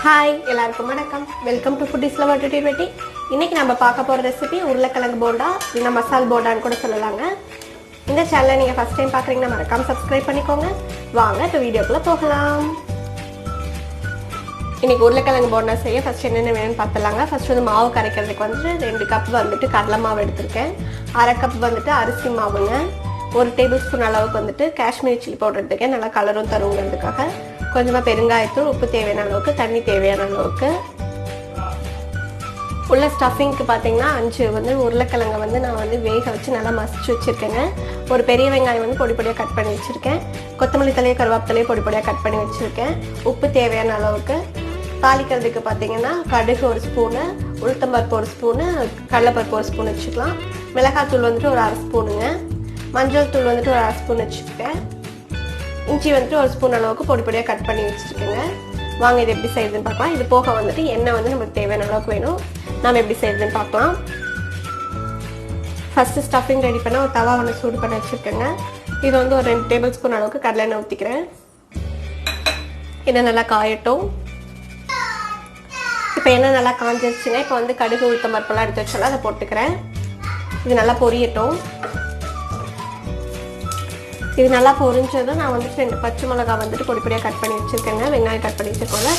Hi எல்லாருக்கும் வணக்கம். Welcome to food is lover 2020. இன்னைக்கு நம்ம பார்க்க போகிற ரெசிபி உருளைக்கிழங்கு போண்டா, இல்லைனா மசால் போண்டான்னு கூட சொல்லலாங்க. இந்த சேனலை நீங்கள் ஃபஸ்ட் டைம் பார்க்குறீங்கன்னா மறக்காம சப்ஸ்கிரைப் பண்ணிக்கோங்க. வாங்க இப்போ வீடியோக்குள்ளே போகலாம். இன்னைக்கு உருளைக்கிழங்கு போண்டா செய்ய ஃபஸ்ட் என்னென்ன வேணும்னு பார்த்துலாங்க. ஃபஸ்ட் வந்து மாவு கரைக்கிறதுக்கு வந்துட்டு 2 கப் வந்துட்டு கடலை மாவு எடுத்திருக்கேன். 1/2 கப் வந்துட்டு அரிசி மாவுங்க. 1 டேபிள் ஸ்பூன் அளவுக்கு வந்துட்டு காஷ்மீரி சில்லி பவுடர் எடுத்துக்கேன், நல்லா கலரும் தருங்கிறதுக்காக. கொஞ்சமாக பெருங்காயத்தூள், உப்பு தேவையான அளவுக்கு, தண்ணி தேவையான அளவுக்கு. உள்ள ஸ்டஃபிங்க்கு பார்த்தீங்கன்னா 5 வந்து உருளைக்கிழங்கை வந்து நான் வந்து வேக வச்சு நல்லா மசிச்சு வச்சுருக்கேங்க. ஒரு பெரிய வெங்காயம் வந்து பொடி பொடியாக கட் பண்ணி வச்சுருக்கேன். கொத்தமல்லி தலையை கருவேப்பிலையை பொடி பொடியாக கட் பண்ணி வச்சுருக்கேன். உப்பு தேவையான அளவுக்கு. தாளிக்கிறதுக்கு பார்த்தீங்கன்னா கடுகு 1 ஸ்பூனு, உளுத்தம்பருப்பு 1 ஸ்பூனு, கடலைப்பருப்பு 1 ஸ்பூன் வச்சுக்கலாம். மிளகாத்தூள் வந்துட்டு ஒரு 1/2 ஸ்பூனுங்க. மஞ்சள் தூள் வந்துட்டு ஒரு 1/2 ஸ்பூன் வச்சுருக்கேன். இஞ்சி வந்துட்டு 1 ஸ்பூன் அளவுக்கு பொடி பொடியாக கட் பண்ணி வச்சுருக்கேங்க. வாங்க இது எப்படி செய்யுதுன்னு பார்க்கலாம். இது போக வந்துட்டு எண்ணெய் வந்து நமக்கு தேவையான அளவுக்கு வேணும். நாம் எப்படி செய்யுதுன்னு பார்க்கலாம். ஃபஸ்ட்டு ஸ்டஃபிங் ரெடி பண்ண ஒரு தவா வந்து சூடு பண்ணி வச்சுருக்கேங்க. இது வந்து ஒரு 2 டேபிள் ஸ்பூன் அளவுக்கு கடலை எண்ணெய் ஊற்றிக்கிறேன். எண்ணெய் நல்லா காயட்டும். இப்போ எண்ணெய் நல்லா காஞ்சிருச்சுங்க. இப்போ வந்து கடுகு உளுத்தம் பருப்பெல்லாம் எடுத்து வச்சாலும் அதை போட்டுக்கிறேன். இது நல்லா பொரியட்டும். இது நல்லா பொரிஞ்சதும் நான் வந்துட்டு 2 பச்சை மிளகா வந்துட்டு பொடி பொடியாக கட் பண்ணி வச்சுருக்கேங்க. வெங்காயம் கட் பண்ணி வச்சுருக்கோங்க,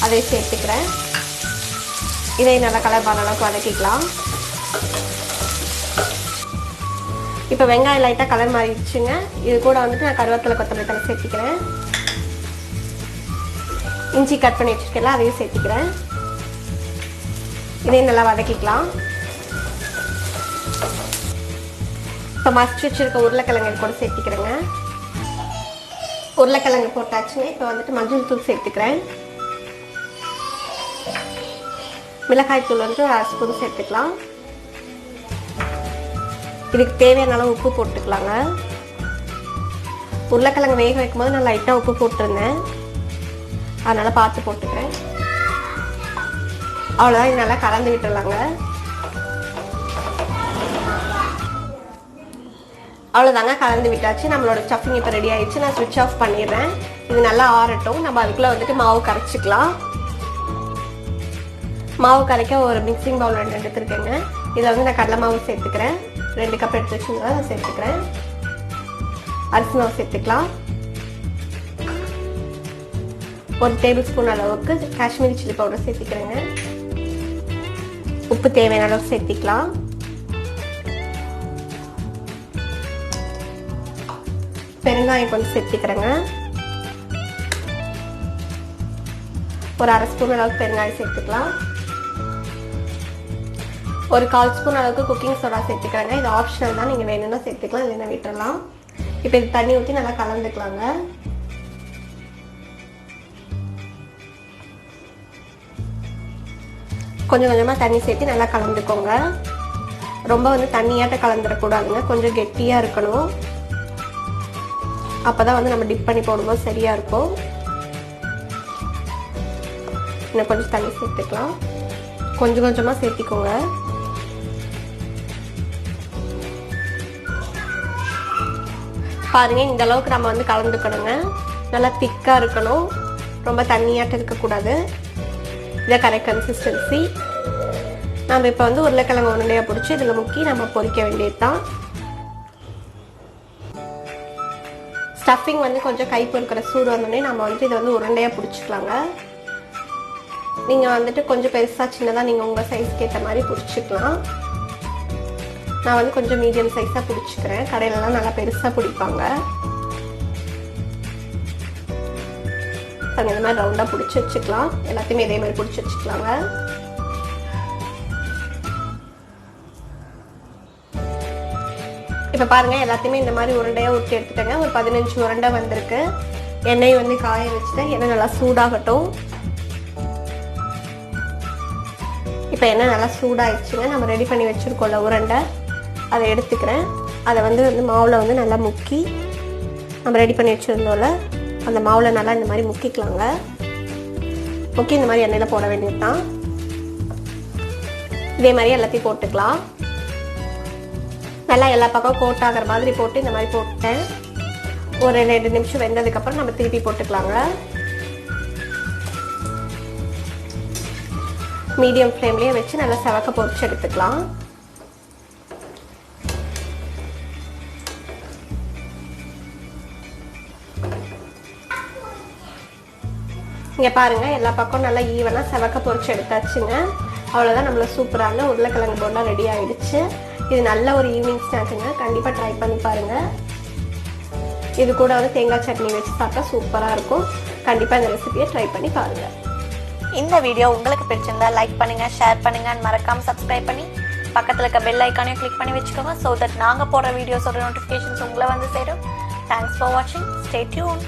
அதை சேர்த்துக்கிறேன். இதை நல்லா கலர் பண்ண அளவுக்கு வதக்கிக்கலாம். இப்போ வெங்காயம் லைட்டாக கலர் மாறிடுச்சுங்க. இது கூட வந்துட்டு நான் கருவேப்பிலை கொத்தமல்லி தலை சேர்த்துக்கிறேன். இஞ்சி கட் பண்ணி வச்சுருக்கேன்ல, அதையும் சேர்த்துக்கிறேன். இதையும் நல்லா வதக்கிக்கலாம். இப்போ மசிச்சு வச்சுருக்க உருளைக்கிழங்கு கூட சேர்த்துக்கிறேங்க. உருளைக்கிழங்கு போட்டாச்சுங்க. இப்போ வந்துட்டு மஞ்சள் தூள் சேர்த்துக்கிறேன். மிளகாய் தூள் வந்துட்டு ஒரு 1/2 ஸ்பூன் சேர்த்துக்கலாம். இதுக்கு தேவையான அளவு உப்பு போட்டுக்கலாங்க. உருளைக்கிழங்கு வேக வைக்கும் போது நான் லைட்டாக உப்பு போட்டிருந்தேன், அதனால் பார்த்து போட்டுக்கிறேன். அவ்வளோதான், இது நல்லா கலந்து விட்டுடலாங்க. அவ்வளோதாங்க, கலந்து விட்டாச்சு. நம்மளோட ஸ்டஃபிங் இப்போ ரெடி ஆகிடுச்சு. நான் ஸ்விட்ச் ஆஃப் பண்ணிடுறேன். இது நல்லா ஆறட்டும். நம்ம அதுக்குள்ளே வந்துட்டு மாவு கரைச்சிக்கலாம். மாவு கரைக்க ஒரு மிக்சிங் பவுல் 2 எடுத்துருக்கேங்க. இதில் வந்து நான் கடலை மாவு சேர்த்துக்கிறேன். 2 கப் எடுத்து வச்சுருந்தா அதை சேர்த்துக்கிறேன். அரிசி மாவு சேர்த்துக்கலாம். 1 டேபிள் ஸ்பூன் அளவுக்கு காஷ்மீரி சில்லி பவுடர் சேர்த்துக்கிறேங்க. உப்பு தேவையான அளவு சேர்த்திக்கலாம். பெருங்காயம் கொஞ்சம் சேர்த்துக்கிறேங்க. ஒரு 1/2 ஸ்பூன் அளவுக்கு பெருங்காயம் சேர்த்துக்கலாம். ஒரு 1/4 ஸ்பூன் அளவுக்கு குக்கிங் சோடா சேர்த்துக்கிறேங்க. இது ஆப்ஷனல் தான், நீங்கள் வேணும்னா சேர்த்துக்கலாம், இல்லைன்னா விட்டுடலாம். இப்போ இது தண்ணி ஊற்றி நல்லா கலந்துக்கலாங்க. கொஞ்சம் கொஞ்சமாக தண்ணி சேர்த்து நல்லா கலந்துக்கோங்க. ரொம்ப வந்து தண்ணியாட்ட கலந்துடக்கூடாதுங்க, கொஞ்சம் கெட்டியாக இருக்கணும். அப்போ தான் வந்து நம்ம டிப் பண்ணி போடும்போது சரியாக இருக்கும். இன்னும் கொஞ்சம் தண்ணி சேர்த்துக்கலாம். கொஞ்சம் கொஞ்சமாக சேர்த்திக்கோங்க. பாருங்கள், இந்த அளவுக்கு நம்ம வந்து கலந்துக்கணுங்க. நல்லா திக்காக இருக்கணும், ரொம்ப தண்ணியாட்ட இருக்கக்கூடாது. இதை கரெக்ட் கன்சிஸ்டன்சி. நம்ம இப்போ வந்து உருளைக்கிழங்கு உருண்டையாக பிடிச்சி இதில் முக்கி நம்ம பொரிக்க வேண்டியது தான். ஸ்டஃபிங் வந்து கொஞ்சம் கை பொறுக்கிற சூடு வந்தோடனே நம்ம வந்துட்டு இதை வந்து உருண்டையாக பிடிச்சிக்கலாங்க. நீங்கள் வந்துட்டு கொஞ்சம் பெருசாக சின்னதாக நீங்கள் உங்கள் சைஸ்க்கு ஏற்ற மாதிரி பிடிச்சிக்கலாம். நான் வந்து கொஞ்சம் மீடியம் சைஸாக பிடிச்சிக்கிறேன். கடையிலலாம் நல்லா பெருசாக பிடிப்பாங்க. அந்த மாதிரி ரவுண்டாக பிடிச்சி வச்சுக்கலாம். எல்லாத்தையுமே இதே மாதிரி பிடிச்சி வச்சுக்கலாங்க. இப்போ பாருங்கள், எல்லாத்தையுமே இந்த மாதிரி உருண்டையாக ஊற்றி எடுத்துட்டேங்க. ஒரு 15 உருண்டை வந்திருக்கு. எண்ணெய் வந்து காய வச்சுட்டேன். எண்ணெய் நல்லா சூடாகட்டும். இப்போ எண்ணெய் நல்லா சூடாகிடுச்சுங்க. நம்ம ரெடி பண்ணி வச்சுருக்கோம்ல உருண்டை, அதை எடுத்துக்கிறேன். அதை வந்து மாவில் வந்து நல்லா முக்கி, நம்ம ரெடி பண்ணி வச்சுருந்தோம்ல அந்த மாவில் நல்லா இந்த மாதிரி முக்கிக்கலாங்க. முக்கி இந்த மாதிரி எண்ணெயில் போட வேண்டியது தான். இதே மாதிரி எல்லாத்தையும் போட்டுக்கலாம். நல்லா எல்லா பக்கம் கோட் ஆகிற மாதிரி போட்டு இந்த மாதிரி போட்டேன். ஒரு 2 நிமிஷம் வெந்ததுக்கப்புறம் நம்ம திருப்பி போட்டுக்கலாங்க. மீடியம் ஃப்ளேம்லேயே வச்சு நல்லா செவக்க பொரிச்சு எடுத்துக்கலாம். இங்கே பாருங்கள், எல்லா பக்கம் நல்லா ஈவனாக செவக்க பொரிச்சு எடுத்தாச்சுங்க. அவ்வளோதான், நம்மள சூப்பரான உருளைக்கிழங்கு போண்டா ரெடி ஆகிடுச்சு. இது நல்ல ஒரு ஈவினிங் ஸ்நாக்குங்க, கண்டிப்பாக ட்ரை பண்ணி பாருங்கள். இது கூட வந்து தேங்காய் சட்னி வச்சு சாப்பிட்டா சூப்பராக இருக்கும். கண்டிப்பாக இந்த ரெசிபியை ட்ரை பண்ணி பாருங்கள். இந்த வீடியோ உங்களுக்கு பிடிச்சிருந்தா லைக் பண்ணுங்கள், ஷேர் பண்ணுங்கள், மறக்காமல் சப்ஸ்கிரைப் பண்ணி பக்கத்தில் இருக்க பெல் ஐக்கானையும் கிளிக் பண்ணி வச்சுக்கோங்க. ஸோ தட் நாங்கள் போடுற வீடியோஸோட நோட்டிஃபிகேஷன்ஸ் உங்களை வந்து சேரும். தேங்க்ஸ் ஃபார் வாட்சிங். Stay tune.